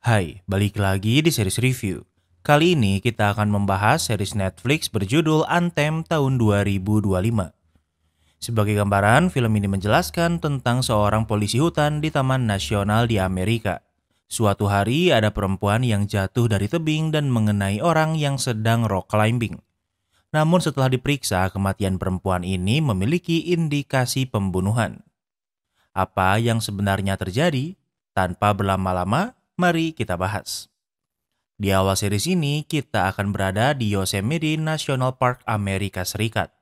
Hai, balik lagi di series review. Kali ini kita akan membahas series Netflix berjudul Anthem tahun 2025. Sebagai gambaran, film ini menjelaskan tentang seorang polisi hutan di Taman Nasional di Amerika. Suatu hari ada perempuan yang jatuh dari tebing dan mengenai orang yang sedang rock climbing. Namun setelah diperiksa, kematian perempuan ini memiliki indikasi pembunuhan. Apa yang sebenarnya terjadi? Tanpa berlama-lama, mari kita bahas. Di awal series ini, kita akan berada di Yosemite National Park, Amerika Serikat.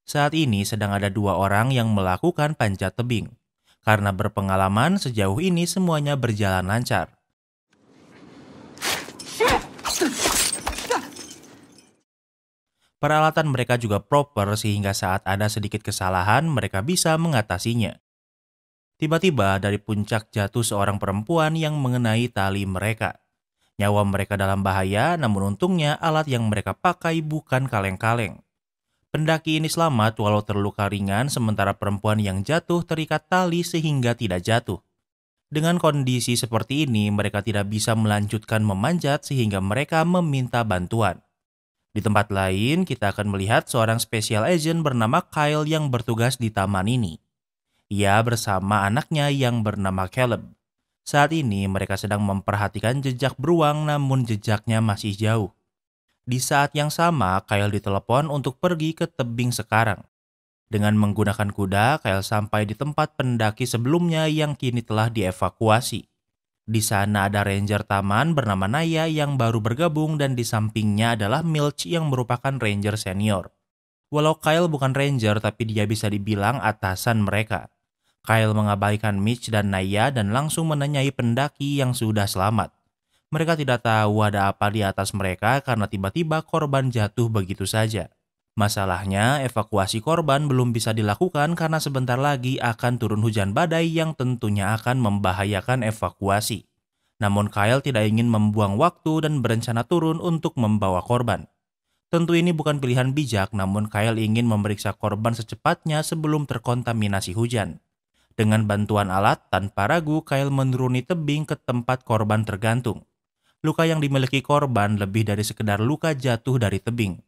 Saat ini sedang ada dua orang yang melakukan panjat tebing. Karena berpengalaman, sejauh ini semuanya berjalan lancar. Peralatan mereka juga proper sehingga saat ada sedikit kesalahan, mereka bisa mengatasinya. Tiba-tiba dari puncak jatuh seorang perempuan yang mengenai tali mereka. Nyawa mereka dalam bahaya, namun untungnya alat yang mereka pakai bukan kaleng-kaleng. Pendaki ini selamat walau terluka ringan, sementara perempuan yang jatuh terikat tali sehingga tidak jatuh. Dengan kondisi seperti ini, mereka tidak bisa melanjutkan memanjat sehingga mereka meminta bantuan. Di tempat lain, kita akan melihat seorang special agent bernama Kyle yang bertugas di taman ini. Ia bersama anaknya yang bernama Caleb. Saat ini mereka sedang memperhatikan jejak beruang namun jejaknya masih jauh. Di saat yang sama, Kyle ditelepon untuk pergi ke tebing sekarang. Dengan menggunakan kuda, Kyle sampai di tempat pendaki sebelumnya yang kini telah dievakuasi. Di sana ada ranger taman bernama Naya yang baru bergabung dan di sampingnya adalah Milch yang merupakan ranger senior. Walau Kyle bukan ranger tapi dia bisa dibilang atasan mereka. Kyle mengabaikan Mitch dan Naya dan langsung menanyai pendaki yang sudah selamat. Mereka tidak tahu ada apa di atas mereka karena tiba-tiba korban jatuh begitu saja. Masalahnya, evakuasi korban belum bisa dilakukan karena sebentar lagi akan turun hujan badai yang tentunya akan membahayakan evakuasi. Namun Kyle tidak ingin membuang waktu dan berencana turun untuk membawa korban. Tentu ini bukan pilihan bijak, namun Kyle ingin memeriksa korban secepatnya sebelum terkontaminasi hujan. Dengan bantuan alat, tanpa ragu Kyle menuruni tebing ke tempat korban tergantung. Luka yang dimiliki korban lebih dari sekedar luka jatuh dari tebing.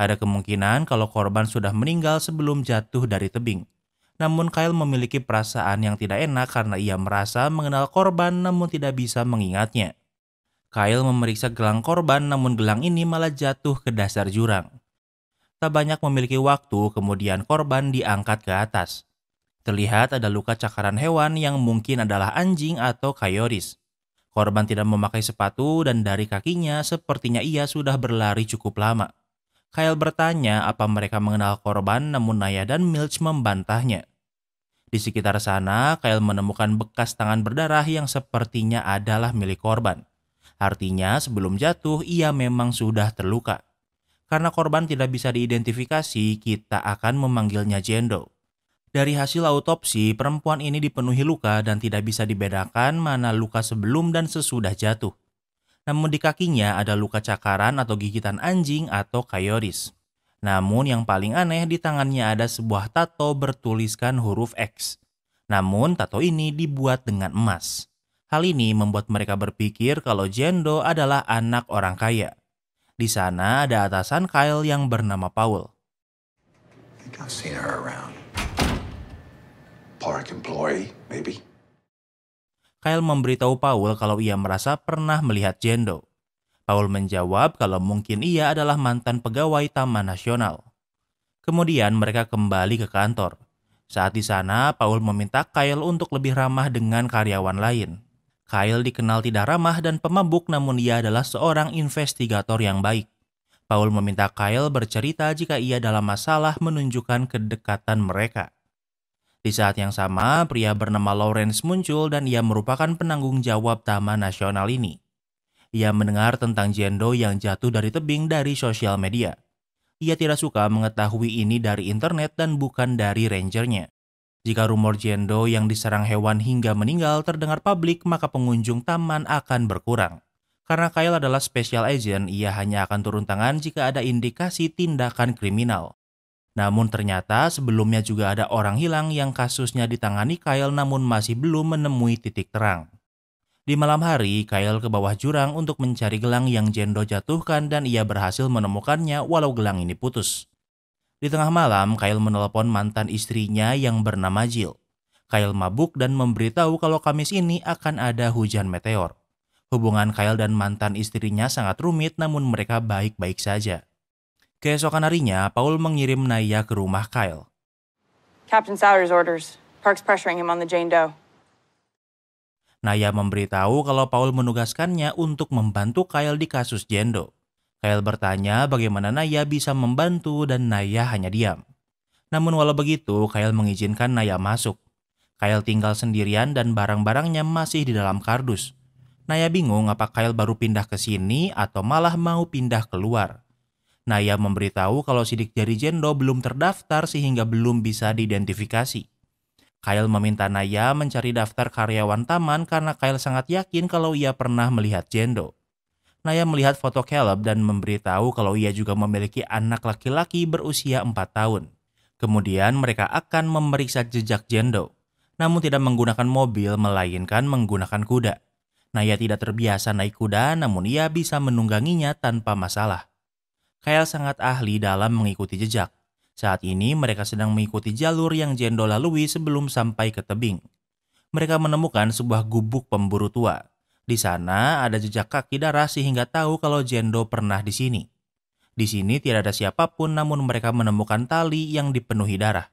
Ada kemungkinan kalau korban sudah meninggal sebelum jatuh dari tebing. Namun Kyle memiliki perasaan yang tidak enak karena ia merasa mengenal korban namun tidak bisa mengingatnya. Kyle memeriksa gelang korban namun gelang ini malah jatuh ke dasar jurang. Tak banyak memiliki waktu, kemudian korban diangkat ke atas. Terlihat ada luka cakaran hewan yang mungkin adalah anjing atau coyotes. Korban tidak memakai sepatu dan dari kakinya sepertinya ia sudah berlari cukup lama. Kyle bertanya apa mereka mengenal korban namun Naya dan Milch membantahnya. Di sekitar sana, Kyle menemukan bekas tangan berdarah yang sepertinya adalah milik korban. Artinya sebelum jatuh ia memang sudah terluka. Karena korban tidak bisa diidentifikasi, kita akan memanggilnya Jendo. Dari hasil autopsi, perempuan ini dipenuhi luka dan tidak bisa dibedakan mana luka sebelum dan sesudah jatuh. Namun di kakinya ada luka cakaran atau gigitan anjing atau coyotes. Namun yang paling aneh di tangannya ada sebuah tato bertuliskan huruf X. Namun tato ini dibuat dengan emas. Hal ini membuat mereka berpikir kalau Jendo adalah anak orang kaya. Di sana ada atasan Kyle yang bernama Paul. I think I've seen her around. Park employee, maybe. Kyle memberitahu Paul kalau ia merasa pernah melihat Jendo. Paul menjawab kalau mungkin ia adalah mantan pegawai Taman Nasional. Kemudian mereka kembali ke kantor. Saat di sana, Paul meminta Kyle untuk lebih ramah dengan karyawan lain. Kyle dikenal tidak ramah dan pemabuk namun ia adalah seorang investigator yang baik. Paul meminta Kyle bercerita jika ia dalam masalah menunjukkan kedekatan mereka. Di saat yang sama, pria bernama Lawrence muncul dan ia merupakan penanggung jawab Taman Nasional ini. Ia mendengar tentang Jendo yang jatuh dari tebing dari sosial media. Ia tidak suka mengetahui ini dari internet dan bukan dari rangernya. Jika rumor Jendo yang diserang hewan hingga meninggal terdengar publik, maka pengunjung taman akan berkurang. Karena Kyle adalah special agent, ia hanya akan turun tangan jika ada indikasi tindakan kriminal. Namun ternyata sebelumnya juga ada orang hilang yang kasusnya ditangani Kyle namun masih belum menemui titik terang. Di malam hari, Kyle ke bawah jurang untuk mencari gelang yang Jendo jatuhkan dan ia berhasil menemukannya walau gelang ini putus. Di tengah malam, Kyle menelpon mantan istrinya yang bernama Jill. Kyle mabuk dan memberitahu kalau Kamis ini akan ada hujan meteor. Hubungan Kyle dan mantan istrinya sangat rumit namun mereka baik-baik saja. Keesokan harinya, Paul mengirim Naya ke rumah Kyle. Captain Souders orders. Park's pressuring him on the Jane Doe. Naya memberitahu kalau Paul menugaskannya untuk membantu Kyle di kasus Jendo. Kyle bertanya bagaimana Naya bisa membantu dan Naya hanya diam. Namun walau begitu, Kyle mengizinkan Naya masuk. Kyle tinggal sendirian dan barang-barangnya masih di dalam kardus. Naya bingung apa Kyle baru pindah ke sini atau malah mau pindah keluar. Naya memberitahu kalau sidik jari Jendo belum terdaftar sehingga belum bisa diidentifikasi. Kyle meminta Naya mencari daftar karyawan taman karena Kyle sangat yakin kalau ia pernah melihat Jendo. Naya melihat foto Caleb dan memberitahu kalau ia juga memiliki anak laki-laki berusia 4 tahun. Kemudian mereka akan memeriksa jejak Jendo, namun tidak menggunakan mobil melainkan menggunakan kuda. Naya tidak terbiasa naik kuda namun ia bisa menungganginya tanpa masalah. Kyle sangat ahli dalam mengikuti jejak. Saat ini mereka sedang mengikuti jalur yang Jendo lalui sebelum sampai ke tebing. Mereka menemukan sebuah gubuk pemburu tua. Di sana ada jejak kaki darah sehingga tahu kalau Jendo pernah di sini. Di sini tidak ada siapapun namun mereka menemukan tali yang dipenuhi darah.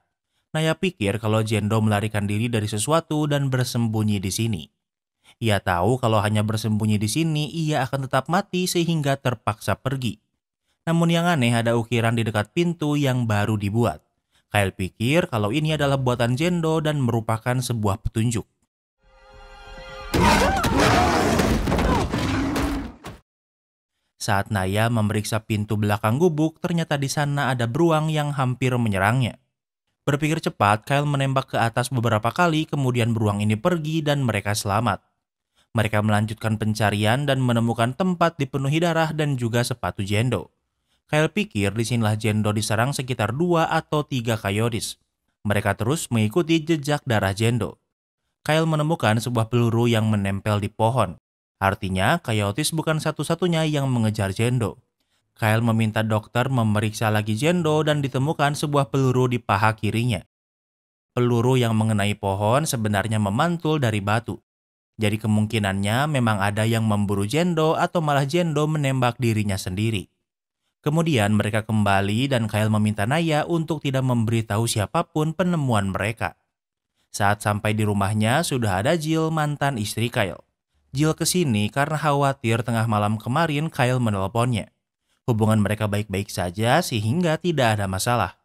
Naya pikir kalau Jendo melarikan diri dari sesuatu dan bersembunyi di sini. Ia tahu kalau hanya bersembunyi di sini ia akan tetap mati sehingga terpaksa pergi. Namun yang aneh ada ukiran di dekat pintu yang baru dibuat. Kyle pikir kalau ini adalah buatan Jendo dan merupakan sebuah petunjuk. Saat Naya memeriksa pintu belakang gubuk, ternyata di sana ada beruang yang hampir menyerangnya. Berpikir cepat, Kyle menembak ke atas beberapa kali, kemudian beruang ini pergi dan mereka selamat. Mereka melanjutkan pencarian dan menemukan tempat dipenuhi darah dan juga sepatu Jendo. Kyle pikir disinilah Jendo diserang sekitar 2 atau 3 coyotes. Mereka terus mengikuti jejak darah Jendo. Kyle menemukan sebuah peluru yang menempel di pohon. Artinya, coyotes bukan satu-satunya yang mengejar Jendo. Kyle meminta dokter memeriksa lagi Jendo dan ditemukan sebuah peluru di paha kirinya. Peluru yang mengenai pohon sebenarnya memantul dari batu. Jadi kemungkinannya memang ada yang memburu Jendo atau malah Jendo menembak dirinya sendiri. Kemudian mereka kembali dan Kyle meminta Naya untuk tidak memberitahu siapapun penemuan mereka. Saat sampai di rumahnya sudah ada Jill, mantan istri Kyle. Jill kesini karena khawatir tengah malam kemarin Kyle menelponnya. Hubungan mereka baik-baik saja sehingga tidak ada masalah.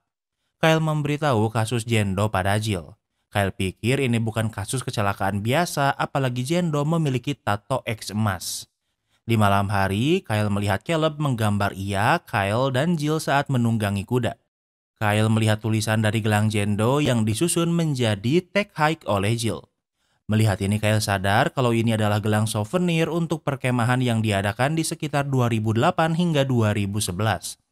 Kyle memberitahu kasus Jendo pada Jill. Kyle pikir ini bukan kasus kecelakaan biasa apalagi Jendo memiliki tato X emas. Di malam hari, Kyle melihat Caleb menggambar ia, Kyle, dan Jill saat menunggangi kuda. Kyle melihat tulisan dari gelang Jendo yang disusun menjadi Take Hike oleh Jill. Melihat ini Kyle sadar kalau ini adalah gelang souvenir untuk perkemahan yang diadakan di sekitar 2008 hingga 2011.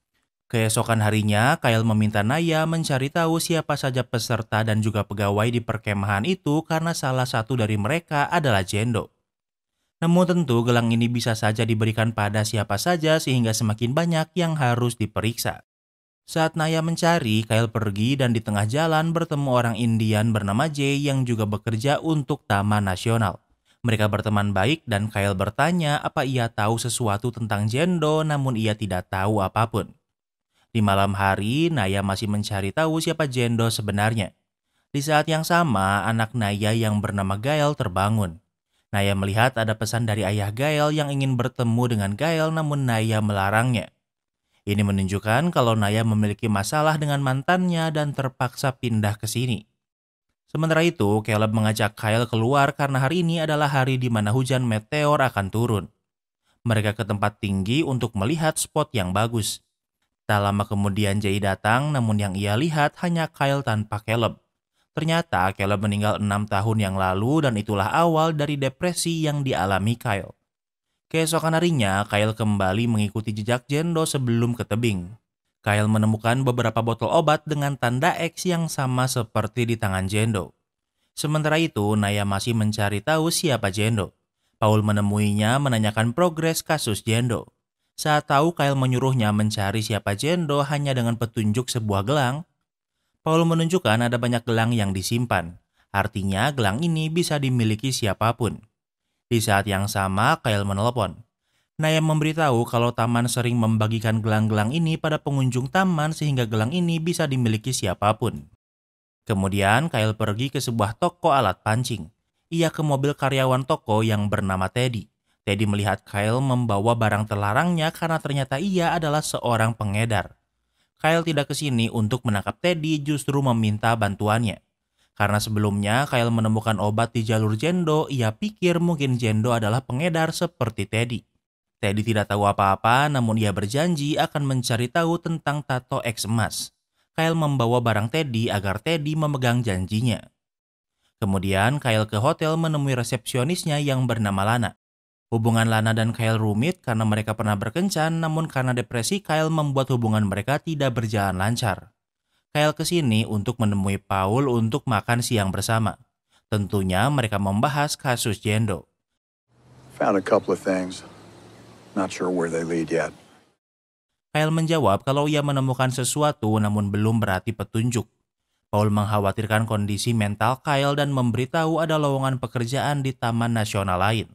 Keesokan harinya, Kyle meminta Naya mencari tahu siapa saja peserta dan juga pegawai di perkemahan itu karena salah satu dari mereka adalah Jendo. Namun tentu gelang ini bisa saja diberikan pada siapa saja sehingga semakin banyak yang harus diperiksa. Saat Naya mencari, Kyle pergi dan di tengah jalan bertemu orang Indian bernama Jay yang juga bekerja untuk Taman Nasional. Mereka berteman baik dan Kyle bertanya apa ia tahu sesuatu tentang Jendo namun ia tidak tahu apapun. Di malam hari, Naya masih mencari tahu siapa Jendo sebenarnya. Di saat yang sama, anak Naya yang bernama Gail terbangun. Naya melihat ada pesan dari ayah Gail yang ingin bertemu dengan Gail namun Naya melarangnya. Ini menunjukkan kalau Naya memiliki masalah dengan mantannya dan terpaksa pindah ke sini. Sementara itu, Caleb mengajak Kyle keluar karena hari ini adalah hari di mana hujan meteor akan turun. Mereka ke tempat tinggi untuk melihat spot yang bagus. Tak lama kemudian Jay datang, namun yang ia lihat hanya Kyle tanpa Caleb. Ternyata Caleb meninggal 6 tahun yang lalu dan itulah awal dari depresi yang dialami Kyle. Keesokan harinya, Kyle kembali mengikuti jejak Jendo sebelum ke tebing. Kyle menemukan beberapa botol obat dengan tanda X yang sama seperti di tangan Jendo. Sementara itu, Naya masih mencari tahu siapa Jendo. Paul menemuinya menanyakan progres kasus Jendo. Saat tahu Kyle menyuruhnya mencari siapa Jendo hanya dengan petunjuk sebuah gelang, Paul menunjukkan ada banyak gelang yang disimpan. Artinya gelang ini bisa dimiliki siapapun. Di saat yang sama, Kyle menelepon. Naya memberitahu kalau taman sering membagikan gelang-gelang ini pada pengunjung taman sehingga gelang ini bisa dimiliki siapapun. Kemudian Kyle pergi ke sebuah toko alat pancing. Ia ke mobil karyawan toko yang bernama Teddy. Teddy melihat Kyle membawa barang terlarangnya karena ternyata ia adalah seorang pengedar. Kyle tidak ke sini untuk menangkap Teddy, justru meminta bantuannya. Karena sebelumnya Kyle menemukan obat di jalur Jendo, ia pikir mungkin Jendo adalah pengedar seperti Teddy. Teddy tidak tahu apa-apa, namun ia berjanji akan mencari tahu tentang tato X emas. Kyle membawa barang Teddy agar Teddy memegang janjinya. Kemudian Kyle ke hotel menemui resepsionisnya yang bernama Lana. Hubungan Lana dan Kyle rumit karena mereka pernah berkencan, namun karena depresi Kyle membuat hubungan mereka tidak berjalan lancar. Kyle kesini untuk menemui Paul untuk makan siang bersama. Tentunya mereka membahas kasus Jendo. Found a couple of things. Not sure where they lead yet. Kyle menjawab kalau ia menemukan sesuatu namun belum berarti petunjuk. Paul mengkhawatirkan kondisi mental Kyle dan memberitahu ada lowongan pekerjaan di taman nasional lain.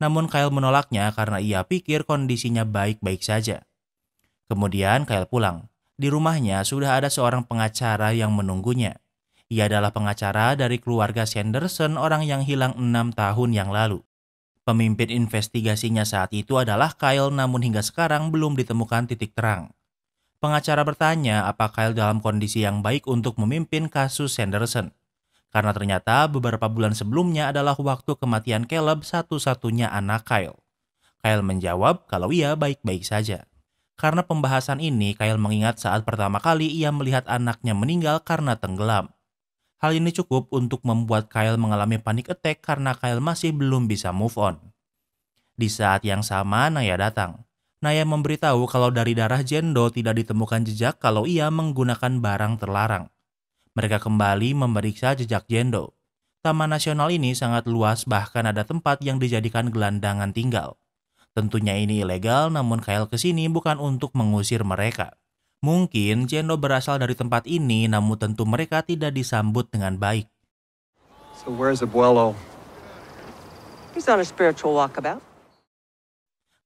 Namun Kyle menolaknya karena ia pikir kondisinya baik-baik saja. Kemudian Kyle pulang. Di rumahnya sudah ada seorang pengacara yang menunggunya. Ia adalah pengacara dari keluarga Sanderson, orang yang hilang 6 tahun yang lalu. Pemimpin investigasinya saat itu adalah Kyle, namun hingga sekarang belum ditemukan titik terang. Pengacara bertanya apa Kyle dalam kondisi yang baik untuk memimpin kasus Sanderson. Karena ternyata beberapa bulan sebelumnya adalah waktu kematian Caleb, satu-satunya anak Kyle. Kyle menjawab kalau ia baik-baik saja. Karena pembahasan ini, Kyle mengingat saat pertama kali ia melihat anaknya meninggal karena tenggelam. Hal ini cukup untuk membuat Kyle mengalami panic attack karena Kyle masih belum bisa move on. Di saat yang sama, Naya datang. Naya memberitahu kalau dari darah Jendo tidak ditemukan jejak kalau ia menggunakan barang terlarang. Mereka kembali memeriksa jejak Jendo. Taman nasional ini sangat luas, bahkan ada tempat yang dijadikan gelandangan tinggal. Tentunya ini ilegal, namun Kyle kesini bukan untuk mengusir mereka. Mungkin Jendo berasal dari tempat ini, namun tentu mereka tidak disambut dengan baik. So where's Abuelo? He's on a spiritual walkabout.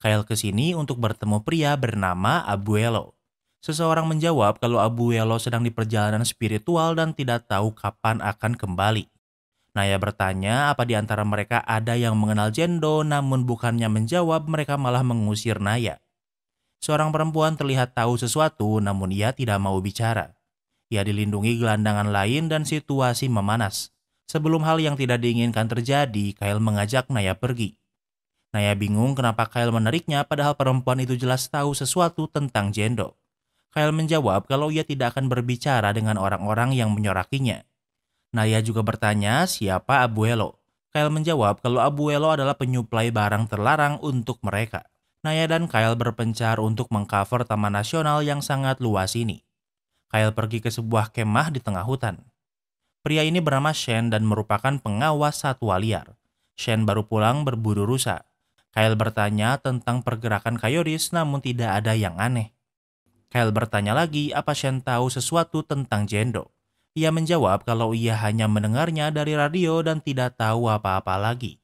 Kyle kesini untuk bertemu pria bernama Abuelo. Seseorang menjawab kalau Abuelo sedang di perjalanan spiritual dan tidak tahu kapan akan kembali. Naya bertanya apa di antara mereka ada yang mengenal Jendo, namun bukannya menjawab, mereka malah mengusir Naya. Seorang perempuan terlihat tahu sesuatu, namun ia tidak mau bicara. Ia dilindungi gelandangan lain dan situasi memanas. Sebelum hal yang tidak diinginkan terjadi, Kyle mengajak Naya pergi. Naya bingung kenapa Kyle menariknya, padahal perempuan itu jelas tahu sesuatu tentang Jendo. Kyle menjawab kalau ia tidak akan berbicara dengan orang-orang yang menyorakinya. Naya juga bertanya siapa Abuelo. Kyle menjawab kalau Abuelo adalah penyuplai barang terlarang untuk mereka. Naya dan Kyle berpencar untuk mengcover taman nasional yang sangat luas ini. Kyle pergi ke sebuah kemah di tengah hutan. Pria ini bernama Shane dan merupakan pengawas satwa liar. Shane baru pulang berburu rusa. Kyle bertanya tentang pergerakan Coyotes, namun tidak ada yang aneh. Kyle bertanya lagi apa Shane tahu sesuatu tentang Jendo. Ia menjawab kalau ia hanya mendengarnya dari radio dan tidak tahu apa-apa lagi.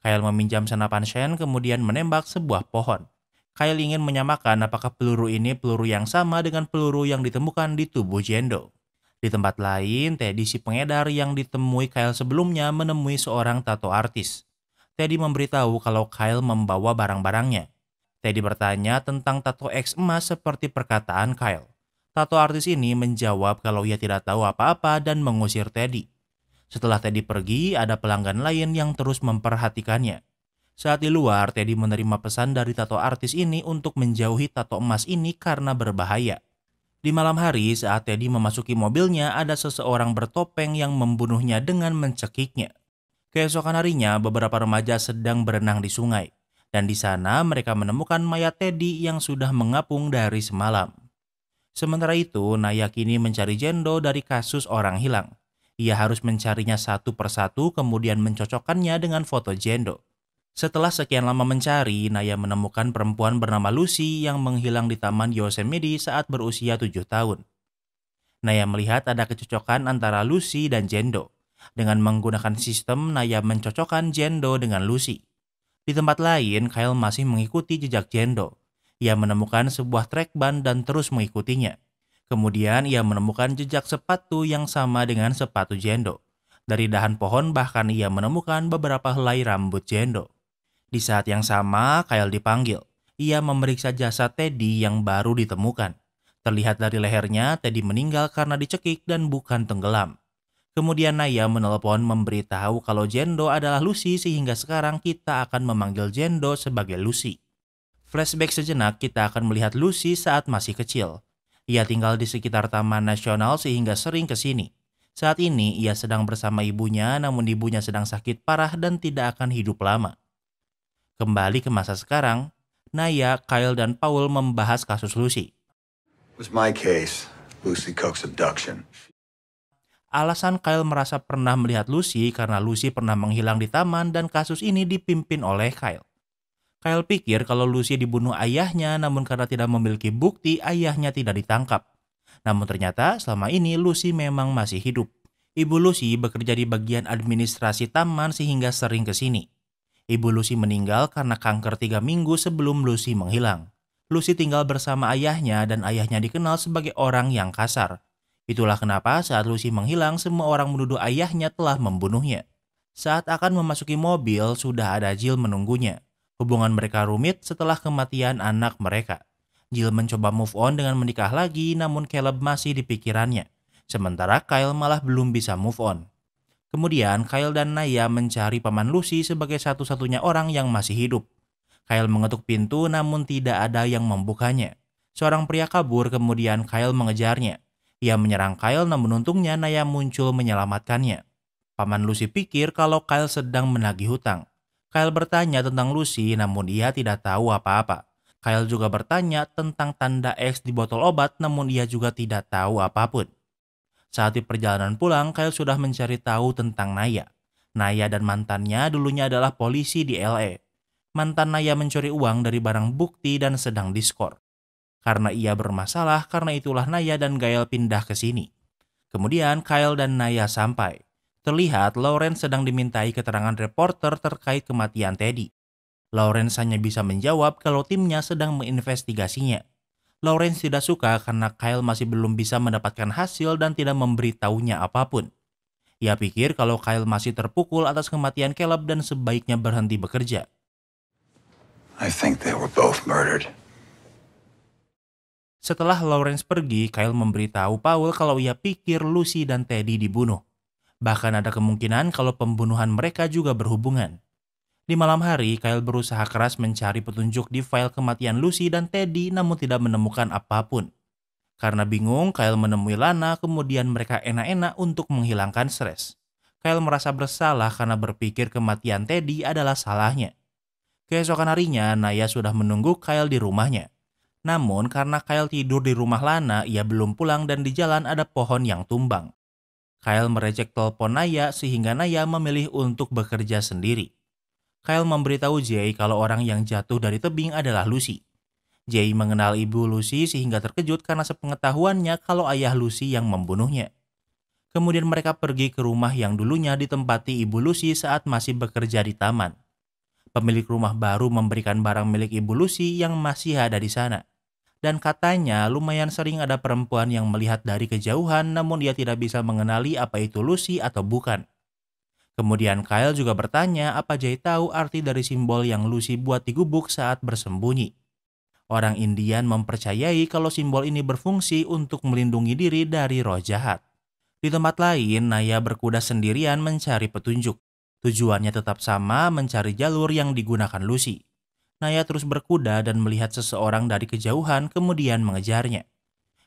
Kyle meminjam senapan Shane kemudian menembak sebuah pohon. Kyle ingin menyamakan apakah peluru ini peluru yang sama dengan peluru yang ditemukan di tubuh Jendo. Di tempat lain, Teddy si pengedar yang ditemui Kyle sebelumnya menemui seorang tato artis. Teddy memberitahu kalau Kyle membawa barang-barangnya. Teddy bertanya tentang tato X emas seperti perkataan Kyle. Tato artis ini menjawab kalau ia tidak tahu apa-apa dan mengusir Teddy. Setelah Teddy pergi, ada pelanggan lain yang terus memperhatikannya. Saat di luar, Teddy menerima pesan dari tato artis ini untuk menjauhi tato emas ini karena berbahaya. Di malam hari, saat Teddy memasuki mobilnya, ada seseorang bertopeng yang membunuhnya dengan mencekiknya. Keesokan harinya, beberapa remaja sedang berenang di sungai. Dan di sana mereka menemukan mayat Teddy yang sudah mengapung dari semalam. Sementara itu, Naya kini mencari Jendo dari kasus orang hilang. Ia harus mencarinya satu persatu kemudian mencocokkannya dengan foto Jendo. Setelah sekian lama mencari, Naya menemukan perempuan bernama Lucy yang menghilang di Taman Yosemite saat berusia 7 tahun. Naya melihat ada kecocokan antara Lucy dan Jendo. Dengan menggunakan sistem, Naya mencocokkan Jendo dengan Lucy. Di tempat lain, Kyle masih mengikuti jejak Jendo. Ia menemukan sebuah trek ban dan terus mengikutinya. Kemudian ia menemukan jejak sepatu yang sama dengan sepatu Jendo. Dari dahan pohon bahkan ia menemukan beberapa helai rambut Jendo. Di saat yang sama, Kyle dipanggil. Ia memeriksa jasad Teddy yang baru ditemukan. Terlihat dari lehernya, Teddy meninggal karena dicekik dan bukan tenggelam. Kemudian Naya menelepon memberitahu kalau Jendo adalah Lucy sehingga sekarang kita akan memanggil Jendo sebagai Lucy. Flashback sejenak, kita akan melihat Lucy saat masih kecil. Ia tinggal di sekitar Taman Nasional sehingga sering ke sini. Saat ini ia sedang bersama ibunya, namun ibunya sedang sakit parah dan tidak akan hidup lama. Kembali ke masa sekarang, Naya, Kyle, dan Paul membahas kasus Lucy. It was my case, Lucy Cook's abduction. Alasan Kyle merasa pernah melihat Lucy karena Lucy pernah menghilang di taman dan kasus ini dipimpin oleh Kyle. Kyle pikir kalau Lucy dibunuh ayahnya, namun karena tidak memiliki bukti, ayahnya tidak ditangkap. Namun ternyata selama ini Lucy memang masih hidup. Ibu Lucy bekerja di bagian administrasi taman sehingga sering ke sini. Ibu Lucy meninggal karena kanker 3 minggu sebelum Lucy menghilang. Lucy tinggal bersama ayahnya dan ayahnya dikenal sebagai orang yang kasar. Itulah kenapa saat Lucy menghilang, semua orang menuduh ayahnya telah membunuhnya. Saat akan memasuki mobil, sudah ada Jill menunggunya. Hubungan mereka rumit setelah kematian anak mereka. Jill mencoba move on dengan menikah lagi, namun Caleb masih di pikirannya. Sementara Kyle malah belum bisa move on. Kemudian Kyle dan Naya mencari paman Lucy sebagai satu-satunya orang yang masih hidup. Kyle mengetuk pintu namun tidak ada yang membukanya. Seorang pria kabur, kemudian Kyle mengejarnya. Ia menyerang Kyle namun untungnya Naya muncul menyelamatkannya. Paman Lucy pikir kalau Kyle sedang menagih hutang. Kyle bertanya tentang Lucy namun ia tidak tahu apa-apa. Kyle juga bertanya tentang tanda X di botol obat namun ia juga tidak tahu apapun. Saat di perjalanan pulang, Kyle sudah mencari tahu tentang Naya. Naya dan mantannya dulunya adalah polisi di LA. Mantan Naya mencuri uang dari barang bukti dan sedang diskor. Karena ia bermasalah, karena itulah Naya dan Gail pindah ke sini. Kemudian Kyle dan Naya sampai. Terlihat Lawrence sedang dimintai keterangan reporter terkait kematian Teddy. Lawrence hanya bisa menjawab kalau timnya sedang menginvestigasinya. Lawrence tidak suka karena Kyle masih belum bisa mendapatkan hasil dan tidak memberitahunya apapun. Ia pikir kalau Kyle masih terpukul atas kematian Caleb dan sebaiknya berhenti bekerja. I think they were both murdered. Setelah Lawrence pergi, Kyle memberitahu Paul kalau ia pikir Lucy dan Teddy dibunuh. Bahkan ada kemungkinan kalau pembunuhan mereka juga berhubungan. Di malam hari, Kyle berusaha keras mencari petunjuk di file kematian Lucy dan Teddy namun tidak menemukan apapun. Karena bingung, Kyle menemui Lana, kemudian mereka enak-enak untuk menghilangkan stres. Kyle merasa bersalah karena berpikir kematian Teddy adalah salahnya. Keesokan harinya, Naya sudah menunggu Kyle di rumahnya. Namun karena Kyle tidur di rumah Lana, ia belum pulang dan di jalan ada pohon yang tumbang. Kyle merejek telepon Naya sehingga Naya memilih untuk bekerja sendiri. Kyle memberitahu Jay kalau orang yang jatuh dari tebing adalah Lucy. Jay mengenal ibu Lucy sehingga terkejut karena sepengetahuannya kalau ayah Lucy yang membunuhnya. Kemudian mereka pergi ke rumah yang dulunya ditempati ibu Lucy saat masih bekerja di taman. Pemilik rumah baru memberikan barang milik ibu Lucy yang masih ada di sana. Dan katanya lumayan sering ada perempuan yang melihat dari kejauhan namun dia tidak bisa mengenali apa itu Lucy atau bukan. Kemudian Kyle juga bertanya apa Jay tahu arti dari simbol yang Lucy buat di gubuk saat bersembunyi. Orang Indian mempercayai kalau simbol ini berfungsi untuk melindungi diri dari roh jahat. Di tempat lain, Naya berkuda sendirian mencari petunjuk. Tujuannya tetap sama, mencari jalur yang digunakan Lucy. Naya terus berkuda dan melihat seseorang dari kejauhan kemudian mengejarnya.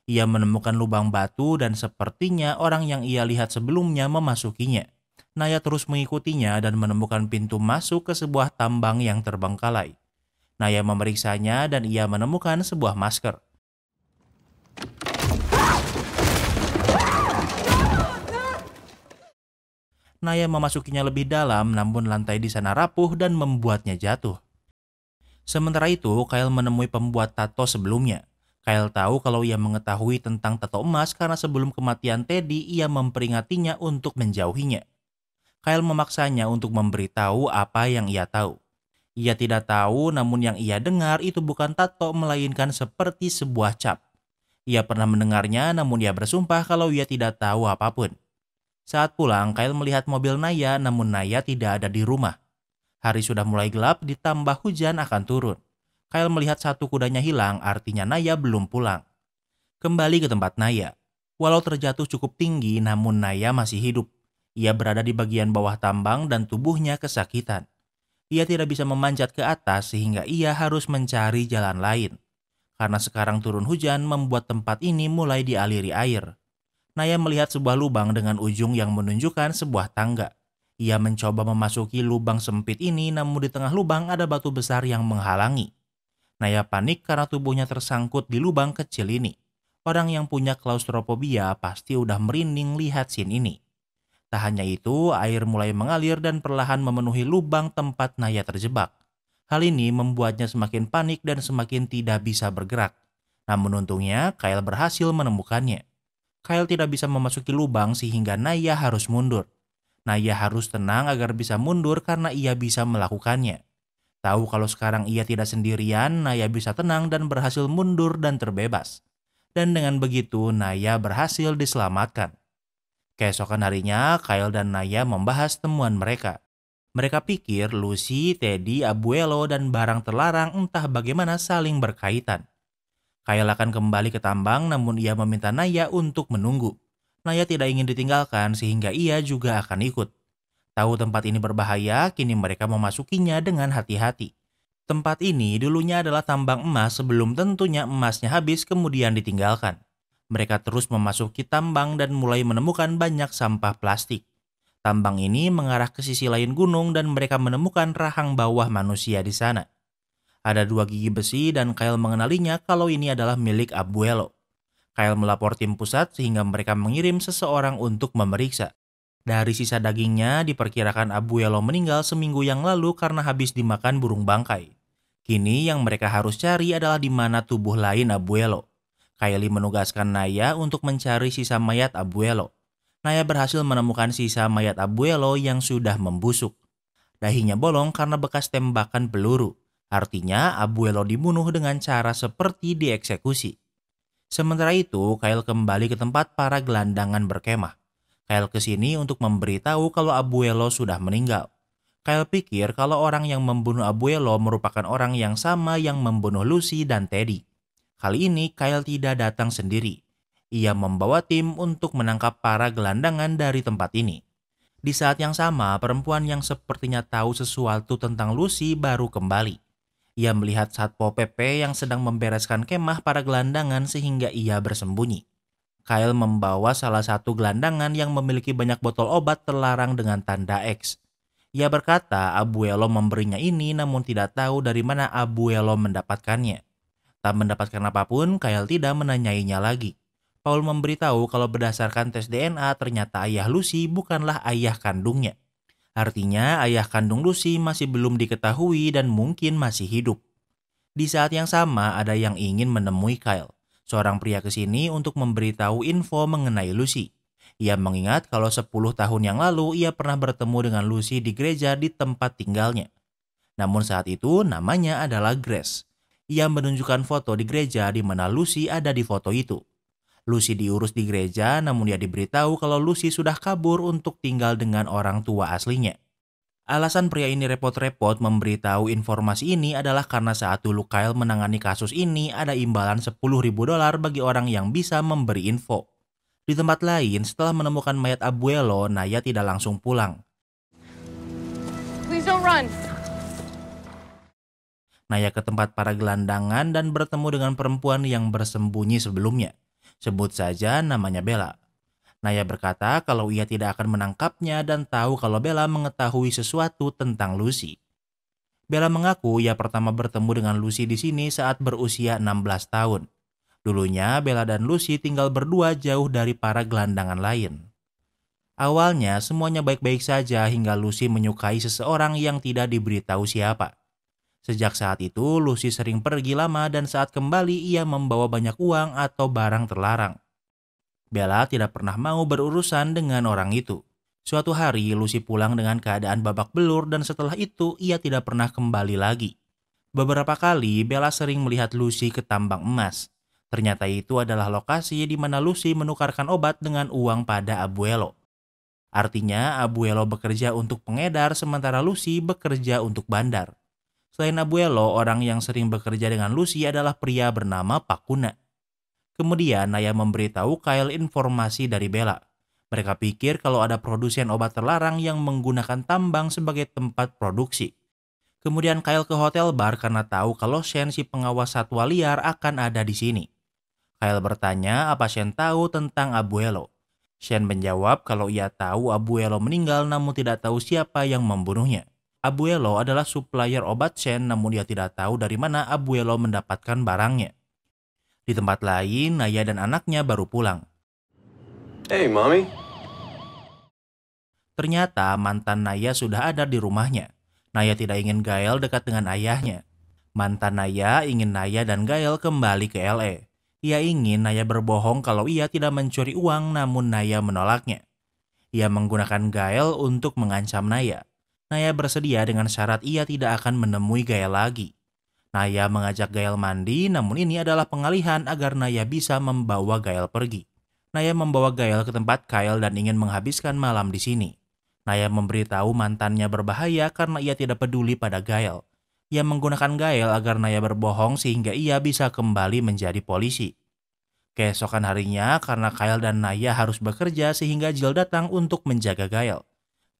Ia menemukan lubang batu dan sepertinya orang yang ia lihat sebelumnya memasukinya. Naya terus mengikutinya dan menemukan pintu masuk ke sebuah tambang yang terbengkalai. Naya memeriksanya dan ia menemukan sebuah masker. Naya memasukinya lebih dalam, namun lantai di sana rapuh dan membuatnya jatuh. Sementara itu, Kyle menemui pembuat tato sebelumnya. Kyle tahu kalau ia mengetahui tentang tato emas karena sebelum kematian Teddy, ia memperingatinya untuk menjauhinya. Kyle memaksanya untuk memberitahu apa yang ia tahu. Ia tidak tahu, namun yang ia dengar itu bukan tato, melainkan seperti sebuah cap. Ia pernah mendengarnya, namun ia bersumpah kalau ia tidak tahu apapun. Saat pulang, Kyle melihat mobil Naya, namun Naya tidak ada di rumah. Hari sudah mulai gelap, ditambah hujan akan turun. Kyle melihat satu kudanya hilang, artinya Naya belum pulang. Kembali ke tempat Naya. Walau terjatuh cukup tinggi, namun Naya masih hidup. Ia berada di bagian bawah tambang dan tubuhnya kesakitan. Ia tidak bisa memanjat ke atas sehingga ia harus mencari jalan lain. Karena sekarang turun hujan membuat tempat ini mulai dialiri air. Naya melihat sebuah lubang dengan ujung yang menunjukkan sebuah tangga. Ia mencoba memasuki lubang sempit ini, namun di tengah lubang ada batu besar yang menghalangi. Naya panik karena tubuhnya tersangkut di lubang kecil ini. Orang yang punya klaustrofobia pasti udah merinding lihat scene ini. Tak hanya itu, air mulai mengalir dan perlahan memenuhi lubang tempat Naya terjebak. Hal ini membuatnya semakin panik dan semakin tidak bisa bergerak. Namun untungnya, Kyle berhasil menemukannya. Kyle tidak bisa memasuki lubang sehingga Naya harus mundur. Naya harus tenang agar bisa mundur karena ia bisa melakukannya. Tahu kalau sekarang ia tidak sendirian, Naya bisa tenang dan berhasil mundur dan terbebas. Dan dengan begitu, Naya berhasil diselamatkan. Keesokan harinya, Kyle dan Naya membahas temuan mereka. Mereka pikir Lucy, Teddy, Abuelo, dan barang terlarang entah bagaimana saling berkaitan. Kyle akan kembali ke tambang, namun ia meminta Naya untuk menunggu. Naya tidak ingin ditinggalkan sehingga ia juga akan ikut. Tahu tempat ini berbahaya, kini mereka memasukinya dengan hati-hati. Tempat ini dulunya adalah tambang emas sebelum tentunya emasnya habis kemudian ditinggalkan. Mereka terus memasuki tambang dan mulai menemukan banyak sampah plastik. Tambang ini mengarah ke sisi lain gunung dan mereka menemukan rahang bawah manusia di sana. Ada 2 gigi besi dan Kyle mengenalinya kalau ini adalah milik Abuelo. Kyle melapor tim pusat sehingga mereka mengirim seseorang untuk memeriksa. Dari sisa dagingnya diperkirakan Abuelo meninggal seminggu yang lalu karena habis dimakan burung bangkai. Kini yang mereka harus cari adalah di mana tubuh lain Abuelo. Kylie menugaskan Naya untuk mencari sisa mayat Abuelo. Naya berhasil menemukan sisa mayat Abuelo yang sudah membusuk. Dahinya bolong karena bekas tembakan peluru. Artinya Abuelo dibunuh dengan cara seperti dieksekusi. Sementara itu, Kyle kembali ke tempat para gelandangan berkemah. Kyle kesini untuk memberitahu kalau Abuelo sudah meninggal. Kyle pikir kalau orang yang membunuh Abuelo merupakan orang yang sama yang membunuh Lucy dan Teddy. Kali ini Kyle tidak datang sendiri. Ia membawa tim untuk menangkap para gelandangan dari tempat ini. Di saat yang sama, perempuan yang sepertinya tahu sesuatu tentang Lucy baru kembali. Ia melihat Satpol PP yang sedang membereskan kemah para gelandangan sehingga ia bersembunyi. Kyle membawa salah satu gelandangan yang memiliki banyak botol obat terlarang dengan tanda X. Ia berkata Abuelo memberinya ini namun tidak tahu dari mana Abuelo mendapatkannya. Tak mendapatkan apapun, Kyle tidak menanyainya lagi. Paul memberitahu kalau berdasarkan tes DNA ternyata ayah Lucy bukanlah ayah kandungnya. Artinya ayah kandung Lucy masih belum diketahui dan mungkin masih hidup. Di saat yang sama ada yang ingin menemui Kyle. Seorang pria kesini untuk memberitahu info mengenai Lucy. Ia mengingat kalau 10 tahun yang lalu ia pernah bertemu dengan Lucy di gereja di tempat tinggalnya. Namun saat itu namanya adalah Grace. Ia menunjukkan foto di gereja di mana Lucy ada di foto itu. Lucy diurus di gereja, namun dia diberitahu kalau Lucy sudah kabur untuk tinggal dengan orang tua aslinya. Alasan pria ini repot-repot memberitahu informasi ini adalah karena saat dulu Kyle menangani kasus ini ada imbalan $10.000 bagi orang yang bisa memberi info. Di tempat lain, setelah menemukan mayat Abuelo, Naya tidak langsung pulang. Please don't run. Naya ke tempat para gelandangan dan bertemu dengan perempuan yang bersembunyi sebelumnya. Sebut saja namanya Bella. Naya berkata kalau ia tidak akan menangkapnya dan tahu kalau Bella mengetahui sesuatu tentang Lucy. Bella mengaku ia pertama bertemu dengan Lucy di sini saat berusia 16 tahun. Dulunya Bella dan Lucy tinggal berdua jauh dari para gelandangan lain. Awalnya semuanya baik-baik saja hingga Lucy menyukai seseorang yang tidak diberitahu siapa. Sejak saat itu, Lucy sering pergi lama dan saat kembali ia membawa banyak uang atau barang terlarang. Bella tidak pernah mau berurusan dengan orang itu. Suatu hari, Lucy pulang dengan keadaan babak belur dan setelah itu ia tidak pernah kembali lagi. Beberapa kali, Bella sering melihat Lucy ke tambang emas. Ternyata itu adalah lokasi di mana Lucy menukarkan obat dengan uang pada Abuelo. Artinya, Abuelo bekerja untuk pengedar sementara Lucy bekerja untuk bandar. Selain Abuelo, orang yang sering bekerja dengan Lucy adalah pria bernama Pakuna. Kemudian Naya memberitahu Kyle informasi dari Bella. Mereka pikir kalau ada produsen obat terlarang yang menggunakan tambang sebagai tempat produksi. Kemudian Kyle ke hotel bar karena tahu kalau Shen si pengawas satwa liar akan ada di sini. Kyle bertanya apa Shen tahu tentang Abuelo. Shen menjawab kalau ia tahu Abuelo meninggal namun tidak tahu siapa yang membunuhnya. Abuelo adalah supplier obat Shen namun dia tidak tahu dari mana Abuelo mendapatkan barangnya. Di tempat lain, Naya dan anaknya baru pulang. Hey, Mommy. Ternyata mantan Naya sudah ada di rumahnya. Naya tidak ingin Gail dekat dengan ayahnya. Mantan Naya ingin Naya dan Gail kembali ke LA. Ia ingin Naya berbohong kalau ia tidak mencuri uang namun Naya menolaknya. Ia menggunakan Gail untuk mengancam Naya. Naya bersedia dengan syarat ia tidak akan menemui Gail lagi. Naya mengajak Gail mandi, namun ini adalah pengalihan agar Naya bisa membawa Gail pergi. Naya membawa Gail ke tempat Kyle dan ingin menghabiskan malam di sini. Naya memberitahu mantannya berbahaya karena ia tidak peduli pada Gail. Ia menggunakan Gail agar Naya berbohong sehingga ia bisa kembali menjadi polisi. Keesokan harinya, karena Kyle dan Naya harus bekerja sehingga Jill datang untuk menjaga Gail.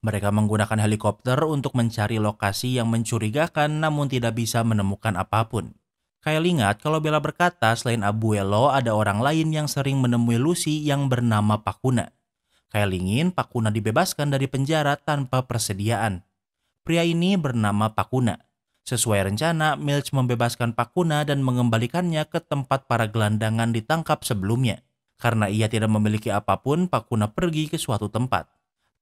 Mereka menggunakan helikopter untuk mencari lokasi yang mencurigakan namun tidak bisa menemukan apapun. Kyle ingat kalau Bella berkata selain Abuelo ada orang lain yang sering menemui Lucy yang bernama Pakuna. Kyle ingin Pakuna dibebaskan dari penjara tanpa persediaan. Pria ini bernama Pakuna. Sesuai rencana, Milch membebaskan Pakuna dan mengembalikannya ke tempat para gelandangan ditangkap sebelumnya. Karena ia tidak memiliki apapun, Pakuna pergi ke suatu tempat.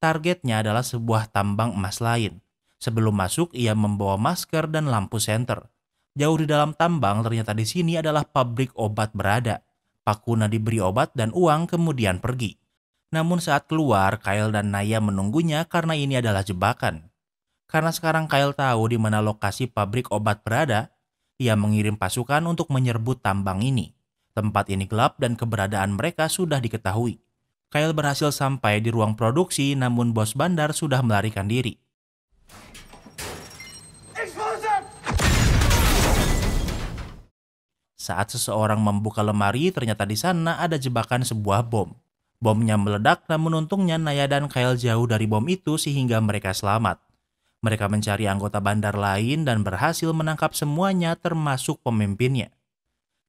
Targetnya adalah sebuah tambang emas lain. Sebelum masuk, ia membawa masker dan lampu senter. Jauh di dalam tambang, ternyata di sini adalah pabrik obat berada. Pakuna diberi obat dan uang kemudian pergi. Namun saat keluar, Kyle dan Naya menunggunya karena ini adalah jebakan. Karena sekarang Kyle tahu di mana lokasi pabrik obat berada, ia mengirim pasukan untuk menyerbu tambang ini. Tempat ini gelap dan keberadaan mereka sudah diketahui. Kyle berhasil sampai di ruang produksi namun bos bandar sudah melarikan diri. Saat seseorang membuka lemari, ternyata di sana ada jebakan sebuah bom. Bomnya meledak namun untungnya Naya dan Kyle jauh dari bom itu sehingga mereka selamat. Mereka mencari anggota bandar lain dan berhasil menangkap semuanya termasuk pemimpinnya.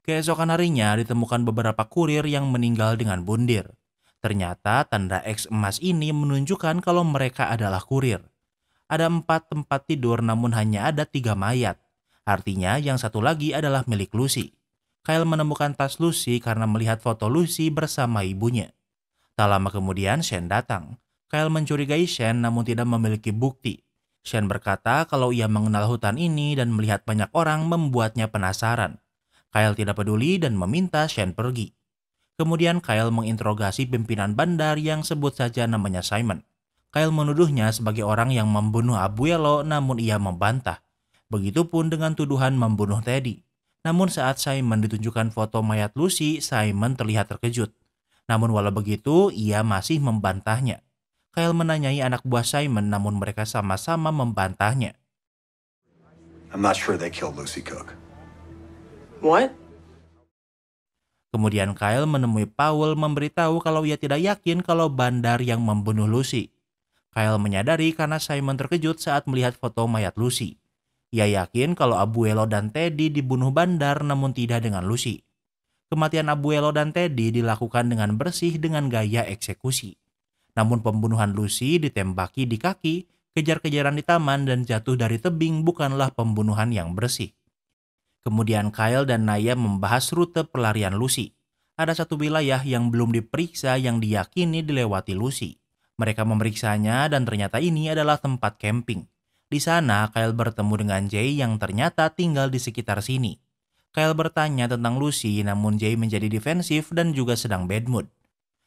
Keesokan harinya ditemukan beberapa kurir yang meninggal dengan bundir. Ternyata tanda X emas ini menunjukkan kalau mereka adalah kurir. Ada 4 tempat tidur namun hanya ada 3 mayat. Artinya yang satu lagi adalah milik Lucy. Kyle menemukan tas Lucy karena melihat foto Lucy bersama ibunya. Tak lama kemudian Shen datang. Kyle mencurigai Shen namun tidak memiliki bukti. Shen berkata kalau ia mengenal hutan ini dan melihat banyak orang membuatnya penasaran. Kyle tidak peduli dan meminta Shen pergi. Kemudian Kyle menginterogasi pimpinan bandar yang sebut saja namanya Simon. Kyle menuduhnya sebagai orang yang membunuh Abuelo namun ia membantah. Begitupun dengan tuduhan membunuh Teddy. Namun saat Simon ditunjukkan foto mayat Lucy, Simon terlihat terkejut. Namun walau begitu, ia masih membantahnya. Kyle menanyai anak buah Simon namun mereka sama-sama membantahnya. I'm not sure they killed Lucy Cook. What? Kemudian Kyle menemui Powell memberitahu kalau ia tidak yakin kalau bandar yang membunuh Lucy. Kyle menyadari karena Simon terkejut saat melihat foto mayat Lucy. Ia yakin kalau Abuelo dan Teddy dibunuh bandar namun tidak dengan Lucy. Kematian Abuelo dan Teddy dilakukan dengan bersih dengan gaya eksekusi. Namun pembunuhan Lucy ditembaki di kaki, kejar-kejaran di taman dan jatuh dari tebing bukanlah pembunuhan yang bersih. Kemudian Kyle dan Naya membahas rute pelarian Lucy. Ada satu wilayah yang belum diperiksa yang diyakini dilewati Lucy. Mereka memeriksanya dan ternyata ini adalah tempat camping. Di sana, Kyle bertemu dengan Jay yang ternyata tinggal di sekitar sini. Kyle bertanya tentang Lucy, namun Jay menjadi defensif dan juga sedang bad mood.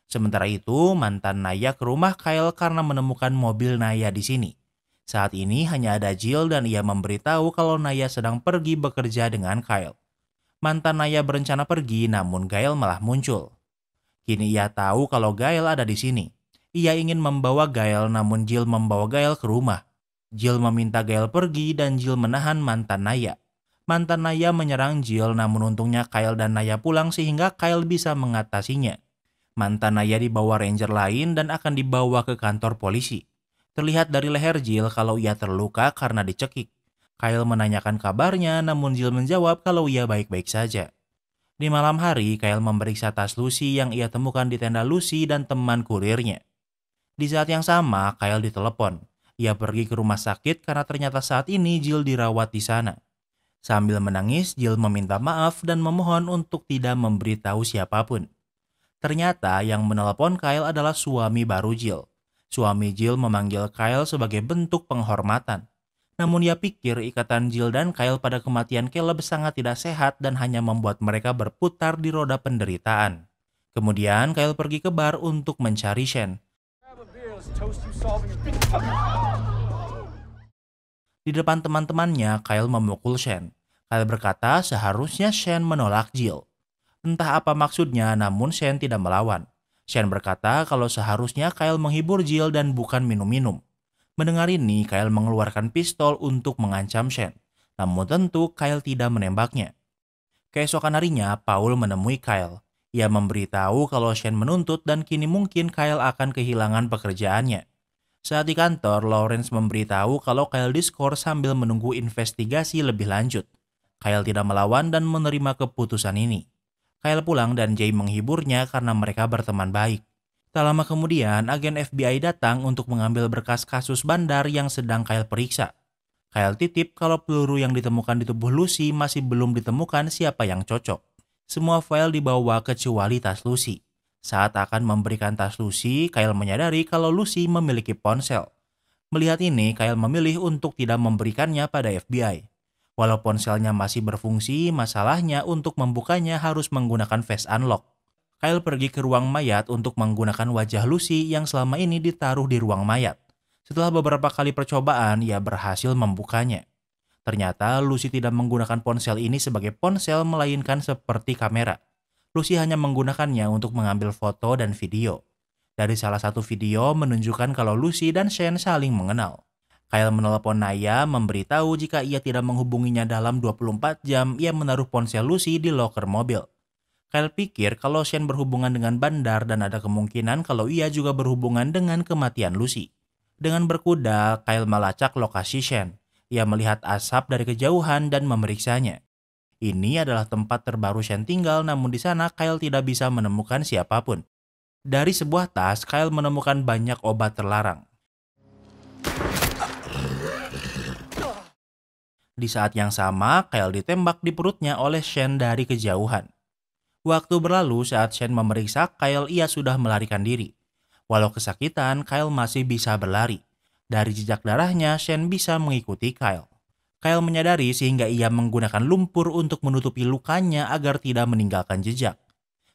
Sementara itu, mantan Naya ke rumah Kyle karena menemukan mobil Naya di sini. Saat ini hanya ada Jill dan ia memberitahu kalau Naya sedang pergi bekerja dengan Kyle. Mantan Naya berencana pergi, namun Gail malah muncul. Kini ia tahu kalau Gail ada di sini. Ia ingin membawa Gail, namun Jill membawa Gail ke rumah. Jill meminta Gail pergi dan Jill menahan mantan Naya. Mantan Naya menyerang Jill, namun untungnya Kyle dan Naya pulang sehingga Kyle bisa mengatasinya. Mantan Naya dibawa ranger lain dan akan dibawa ke kantor polisi. Terlihat dari leher Jill kalau ia terluka karena dicekik. Kyle menanyakan kabarnya, namun Jill menjawab kalau ia baik-baik saja. Di malam hari, Kyle memeriksa tas Lucy yang ia temukan di tenda Lucy dan teman kurirnya. Di saat yang sama, Kyle ditelepon. Ia pergi ke rumah sakit karena ternyata saat ini Jill dirawat di sana. Sambil menangis, Jill meminta maaf dan memohon untuk tidak memberitahu siapapun. Ternyata yang menelepon Kyle adalah suami baru Jill. Suami Jill memanggil Kyle sebagai bentuk penghormatan. Namun ia pikir ikatan Jill dan Kyle pada kematian Caleb sangat tidak sehat dan hanya membuat mereka berputar di roda penderitaan. Kemudian Kyle pergi ke bar untuk mencari Shane. Di depan teman-temannya, Kyle memukul Shane. Kyle berkata seharusnya Shane menolak Jill. Entah apa maksudnya, namun Shane tidak melawan. Shane berkata kalau seharusnya Kyle menghibur Jill dan bukan minum-minum. Mendengar ini, Kyle mengeluarkan pistol untuk mengancam Shane. Namun tentu Kyle tidak menembaknya. Keesokan harinya, Paul menemui Kyle. Ia memberitahu kalau Shane menuntut dan kini mungkin Kyle akan kehilangan pekerjaannya. Saat di kantor, Lawrence memberitahu kalau Kyle diskors sambil menunggu investigasi lebih lanjut. Kyle tidak melawan dan menerima keputusan ini. Kyle pulang dan Jay menghiburnya karena mereka berteman baik. Tak lama kemudian, agen FBI datang untuk mengambil berkas kasus bandar yang sedang Kyle periksa. Kyle titip kalau peluru yang ditemukan di tubuh Lucy masih belum ditemukan siapa yang cocok. Semua file dibawa kecuali tas Lucy. Saat akan memberikan tas Lucy, Kyle menyadari kalau Lucy memiliki ponsel. Melihat ini, Kyle memilih untuk tidak memberikannya pada FBI. Walau ponselnya masih berfungsi, masalahnya untuk membukanya harus menggunakan face unlock. Kyle pergi ke ruang mayat untuk menggunakan wajah Lucy yang selama ini ditaruh di ruang mayat. Setelah beberapa kali percobaan, ia berhasil membukanya. Ternyata Lucy tidak menggunakan ponsel ini sebagai ponsel melainkan seperti kamera. Lucy hanya menggunakannya untuk mengambil foto dan video. Dari salah satu video menunjukkan kalau Lucy dan Shane saling mengenal. Kyle menelepon Naya memberitahu jika ia tidak menghubunginya dalam 24 jam, ia menaruh ponsel Lucy di loker mobil. Kyle pikir kalau Shane berhubungan dengan bandar dan ada kemungkinan kalau ia juga berhubungan dengan kematian Lucy. Dengan berkuda, Kyle melacak lokasi Shane. Ia melihat asap dari kejauhan dan memeriksanya. Ini adalah tempat terbaru Shane tinggal, namun di sana Kyle tidak bisa menemukan siapapun. Dari sebuah tas, Kyle menemukan banyak obat terlarang. Di saat yang sama, Kyle ditembak di perutnya oleh Shane dari kejauhan. Waktu berlalu saat Shane memeriksa Kyle, ia sudah melarikan diri. Walau kesakitan, Kyle masih bisa berlari. Dari jejak darahnya, Shane bisa mengikuti Kyle. Kyle menyadari sehingga ia menggunakan lumpur untuk menutupi lukanya agar tidak meninggalkan jejak.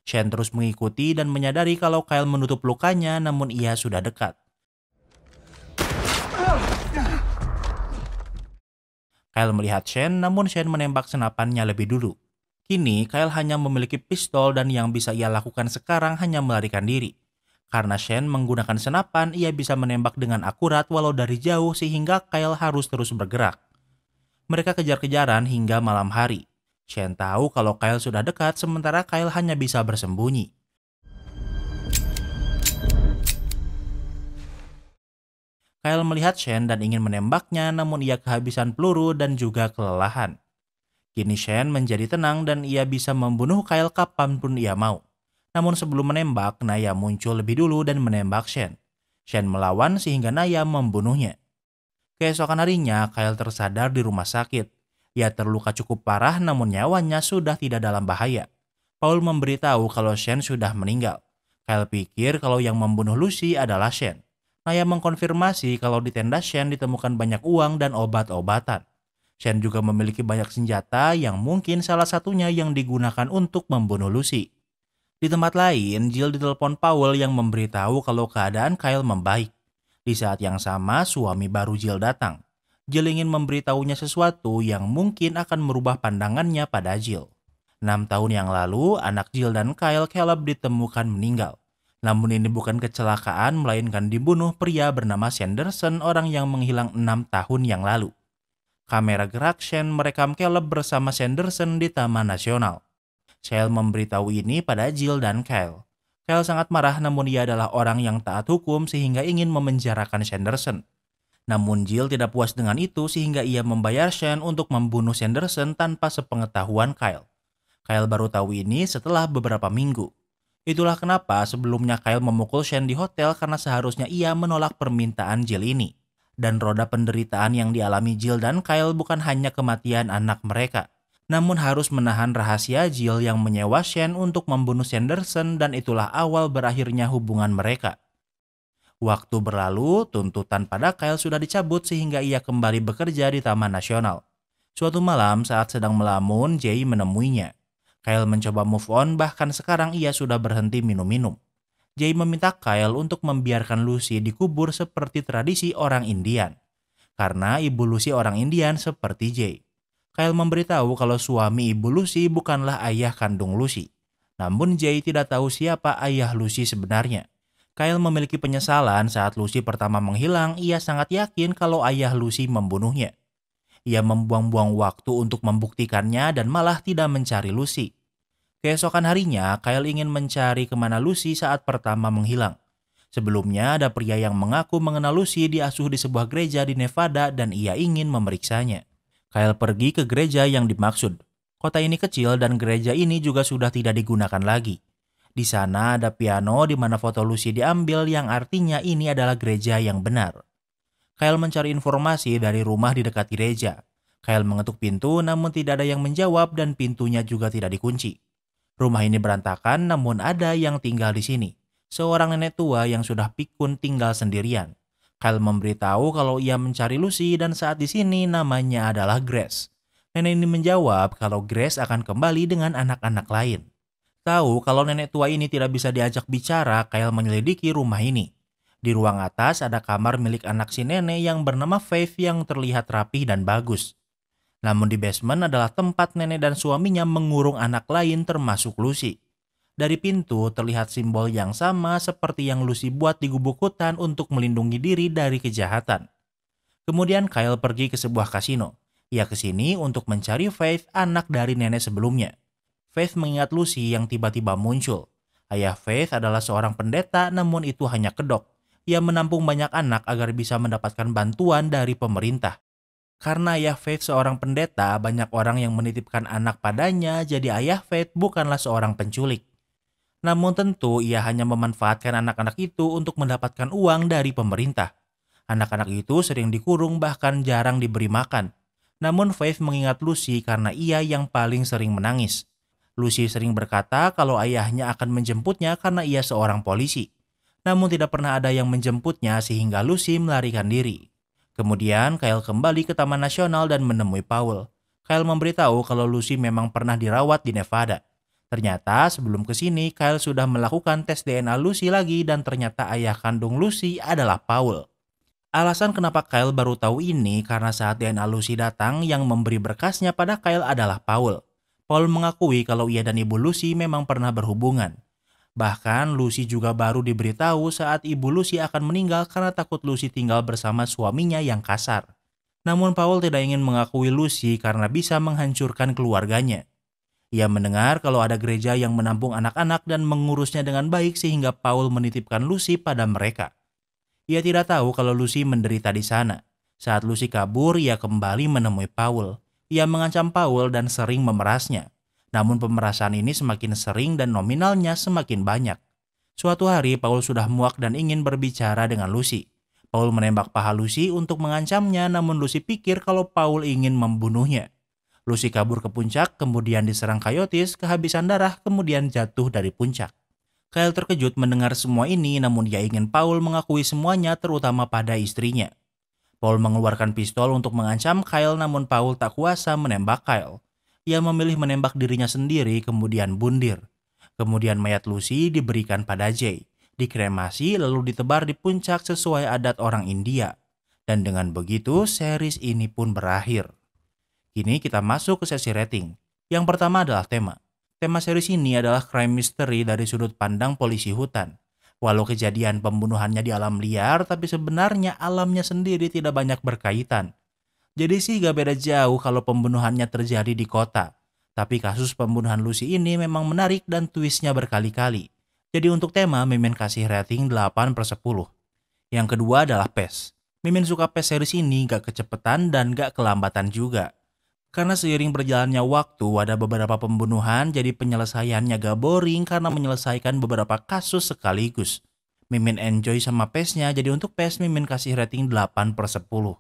Shane terus mengikuti dan menyadari kalau Kyle menutup lukanya, namun ia sudah dekat. Kyle melihat Shane, namun Shane menembak senapannya lebih dulu. Kini, Kyle hanya memiliki pistol dan yang bisa ia lakukan sekarang hanya melarikan diri. Karena Shane menggunakan senapan, ia bisa menembak dengan akurat walau dari jauh sehingga Kyle harus terus bergerak. Mereka kejar-kejaran hingga malam hari. Shane tahu kalau Kyle sudah dekat sementara Kyle hanya bisa bersembunyi. Kyle melihat Shane dan ingin menembaknya, namun ia kehabisan peluru dan juga kelelahan. Kini Shane menjadi tenang dan ia bisa membunuh Kyle kapanpun ia mau. Namun sebelum menembak, Naya muncul lebih dulu dan menembak Shane. Shane melawan sehingga Naya membunuhnya. Keesokan harinya, Kyle tersadar di rumah sakit. Ia terluka cukup parah namun nyawanya sudah tidak dalam bahaya. Paul memberitahu kalau Shane sudah meninggal. Kyle pikir kalau yang membunuh Lucy adalah Shane. Naya mengkonfirmasi kalau di tenda Shen ditemukan banyak uang dan obat-obatan. Shen juga memiliki banyak senjata yang mungkin salah satunya yang digunakan untuk membunuh Lucy. Di tempat lain, Jill ditelepon Powell yang memberitahu kalau keadaan Kyle membaik. Di saat yang sama, suami baru Jill datang. Jill ingin memberitahunya sesuatu yang mungkin akan merubah pandangannya pada Jill. 6 tahun yang lalu, anak Jill dan Kyle, Caleb, ditemukan meninggal. Namun ini bukan kecelakaan, melainkan dibunuh pria bernama Sanderson, orang yang menghilang 6 tahun yang lalu. Kamera gerak Shen merekam Caleb bersama Sanderson di Taman Nasional. Shale memberitahu ini pada Jill dan Kyle. Kyle sangat marah, namun ia adalah orang yang taat hukum sehingga ingin memenjarakan Sanderson. Namun Jill tidak puas dengan itu sehingga ia membayar Shen untuk membunuh Sanderson tanpa sepengetahuan Kyle. Kyle baru tahu ini setelah beberapa minggu. Itulah kenapa sebelumnya Kyle memukul Shen di hotel karena seharusnya ia menolak permintaan Jill ini. Dan roda penderitaan yang dialami Jill dan Kyle bukan hanya kematian anak mereka, namun harus menahan rahasia Jill yang menyewa Shen untuk membunuh Sanderson, dan itulah awal berakhirnya hubungan mereka. Waktu berlalu, tuntutan pada Kyle sudah dicabut sehingga ia kembali bekerja di Taman Nasional. Suatu malam saat sedang melamun, Jay menemuinya. Kyle mencoba move on, bahkan sekarang ia sudah berhenti minum-minum. Jay meminta Kyle untuk membiarkan Lucy dikubur seperti tradisi orang Indian. Karena ibu Lucy orang Indian seperti Jay. Kyle memberitahu kalau suami ibu Lucy bukanlah ayah kandung Lucy. Namun Jay tidak tahu siapa ayah Lucy sebenarnya. Kyle memiliki penyesalan saat Lucy pertama menghilang, ia sangat yakin kalau ayah Lucy membunuhnya. Ia membuang-buang waktu untuk membuktikannya dan malah tidak mencari Lucy. Keesokan harinya, Kyle ingin mencari kemana Lucy saat pertama menghilang. Sebelumnya ada pria yang mengaku mengenal Lucy diasuh di sebuah gereja di Nevada dan ia ingin memeriksanya. Kyle pergi ke gereja yang dimaksud. Kota ini kecil dan gereja ini juga sudah tidak digunakan lagi. Di sana ada piano di mana foto Lucy diambil, yang artinya ini adalah gereja yang benar. Kyle mencari informasi dari rumah di dekat gereja. Kyle mengetuk pintu namun tidak ada yang menjawab dan pintunya juga tidak dikunci. Rumah ini berantakan namun ada yang tinggal di sini. Seorang nenek tua yang sudah pikun tinggal sendirian. Kyle memberitahu kalau ia mencari Lucy dan saat di sini namanya adalah Grace. Nenek ini menjawab kalau Grace akan kembali dengan anak-anak lain. Tahu kalau nenek tua ini tidak bisa diajak bicara, Kyle menyelidiki rumah ini. Di ruang atas ada kamar milik anak si nenek yang bernama Faith yang terlihat rapi dan bagus. Namun di basement adalah tempat nenek dan suaminya mengurung anak lain termasuk Lucy. Dari pintu terlihat simbol yang sama seperti yang Lucy buat di gubuk hutan untuk melindungi diri dari kejahatan. Kemudian Kyle pergi ke sebuah kasino. Ia kesini untuk mencari Faith, anak dari nenek sebelumnya. Faith mengingat Lucy yang tiba-tiba muncul. Ayah Faith adalah seorang pendeta, namun itu hanya kedok. Ia menampung banyak anak agar bisa mendapatkan bantuan dari pemerintah. Karena ayah Faith seorang pendeta, banyak orang yang menitipkan anak padanya, jadi ayah Faith bukanlah seorang penculik. Namun tentu ia hanya memanfaatkan anak-anak itu untuk mendapatkan uang dari pemerintah. Anak-anak itu sering dikurung, bahkan jarang diberi makan. Namun Faith mengingat Lucy karena ia yang paling sering menangis. Lucy sering berkata kalau ayahnya akan menjemputnya karena ia seorang polisi. Namun tidak pernah ada yang menjemputnya sehingga Lucy melarikan diri. Kemudian Kyle kembali ke Taman Nasional dan menemui Powell. Kyle memberitahu kalau Lucy memang pernah dirawat di Nevada. Ternyata sebelum kesini Kyle sudah melakukan tes DNA Lucy lagi dan ternyata ayah kandung Lucy adalah Powell. Alasan kenapa Kyle baru tahu ini karena saat DNA Lucy datang yang memberi berkasnya pada Kyle adalah Powell. Paul mengakui kalau ia dan ibu Lucy memang pernah berhubungan. Bahkan Lucy juga baru diberitahu saat ibu Lucy akan meninggal karena takut Lucy tinggal bersama suaminya yang kasar. Namun Paul tidak ingin mengakui Lucy karena bisa menghancurkan keluarganya. Ia mendengar kalau ada gereja yang menampung anak-anak dan mengurusnya dengan baik sehingga Paul menitipkan Lucy pada mereka. Ia tidak tahu kalau Lucy menderita di sana. Saat Lucy kabur, ia kembali menemui Paul. Ia mengancam Paul dan sering memerasnya. Namun pemerasan ini semakin sering dan nominalnya semakin banyak. Suatu hari Paul sudah muak dan ingin berbicara dengan Lucy. Paul menembak paha Lucy untuk mengancamnya, namun Lucy pikir kalau Paul ingin membunuhnya. Lucy kabur ke puncak, kemudian diserang coyotes, kehabisan darah, kemudian jatuh dari puncak. Kyle terkejut mendengar semua ini, namun dia ingin Paul mengakui semuanya, terutama pada istrinya. Paul mengeluarkan pistol untuk mengancam Kyle, namun Paul tak kuasa menembak Kyle. Ia memilih menembak dirinya sendiri, kemudian bundir. Kemudian mayat Lucy diberikan pada Jay, dikremasi lalu ditebar di puncak sesuai adat orang India. Dan dengan begitu, series ini pun berakhir. Kini kita masuk ke sesi rating. Yang pertama adalah tema. Tema series ini adalah crime mystery dari sudut pandang polisi hutan. Walau kejadian pembunuhannya di alam liar, tapi sebenarnya alamnya sendiri tidak banyak berkaitan. Jadi sih gak beda jauh kalau pembunuhannya terjadi di kota. Tapi kasus pembunuhan Lucy ini memang menarik dan twistnya berkali-kali. Jadi untuk tema, Mimin kasih rating 8/10. Yang kedua adalah pace. Mimin suka pace series ini gak kecepatan dan gak kelambatan juga. Karena seiring berjalannya waktu, ada beberapa pembunuhan jadi penyelesaiannya gak boring karena menyelesaikan beberapa kasus sekaligus. Mimin enjoy sama pace-nya, jadi untuk pace Mimin kasih rating 8/10.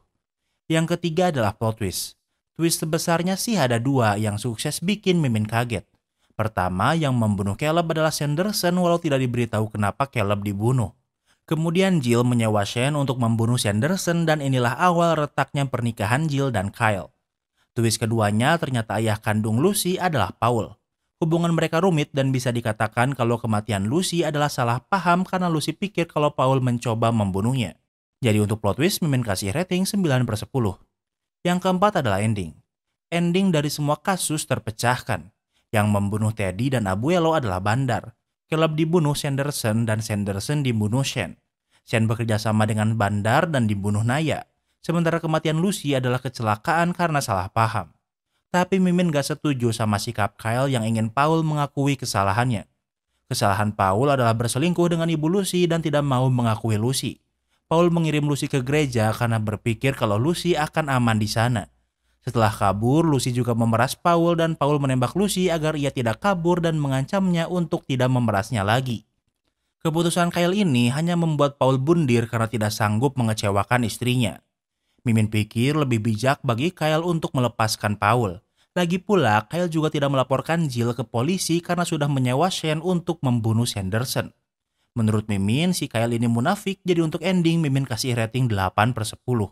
Yang ketiga adalah plot twist. Twist terbesarnya sih ada dua yang sukses bikin Mimin kaget. Pertama, yang membunuh Caleb adalah Sanderson walau tidak diberitahu kenapa Caleb dibunuh. Kemudian Jill menyewa Shane untuk membunuh Sanderson dan inilah awal retaknya pernikahan Jill dan Kyle. Twist keduanya ternyata ayah kandung Lucy adalah Paul. Hubungan mereka rumit dan bisa dikatakan kalau kematian Lucy adalah salah paham karena Lucy pikir kalau Paul mencoba membunuhnya. Jadi untuk plot twist Mimin kasih rating 9/10. Yang keempat adalah ending. Ending dari semua kasus terpecahkan. Yang membunuh Teddy dan Abuelo adalah Bandar. Caleb dibunuh Sanderson dan Sanderson dibunuh Shane. Shane bekerja sama dengan Bandar dan dibunuh Naya. Sementara kematian Lucy adalah kecelakaan karena salah paham. Tapi Mimin gak setuju sama sikap Kyle yang ingin Paul mengakui kesalahannya. Kesalahan Paul adalah berselingkuh dengan ibu Lucy dan tidak mau mengakui Lucy. Paul mengirim Lucy ke gereja karena berpikir kalau Lucy akan aman di sana. Setelah kabur, Lucy juga memeras Paul dan Paul menembak Lucy agar ia tidak kabur dan mengancamnya untuk tidak memerasnya lagi. Keputusan Kyle ini hanya membuat Paul bundir karena tidak sanggup mengecewakan istrinya. Mimin pikir lebih bijak bagi Kyle untuk melepaskan Paul. Lagi pula, Kyle juga tidak melaporkan Jill ke polisi karena sudah menyewa Shane untuk membunuh Sanderson. Menurut Mimin, si Kyle ini munafik, jadi untuk ending Mimin kasih rating 8/10.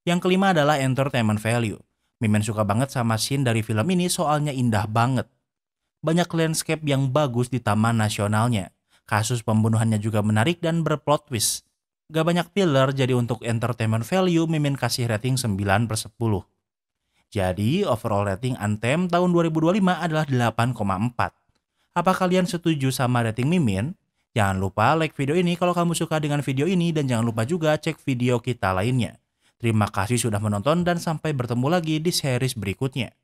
Yang kelima adalah entertainment value. Mimin suka banget sama scene dari film ini soalnya indah banget. Banyak landscape yang bagus di taman nasionalnya. Kasus pembunuhannya juga menarik dan berplot twist. Gak banyak filler, jadi untuk entertainment value Mimin kasih rating 9/10. Jadi overall rating Anthem tahun 2025 adalah 8,4. Apa kalian setuju sama rating Mimin? Jangan lupa like video ini kalau kamu suka dengan video ini dan jangan lupa juga cek video kita lainnya. Terima kasih sudah menonton dan sampai bertemu lagi di series berikutnya.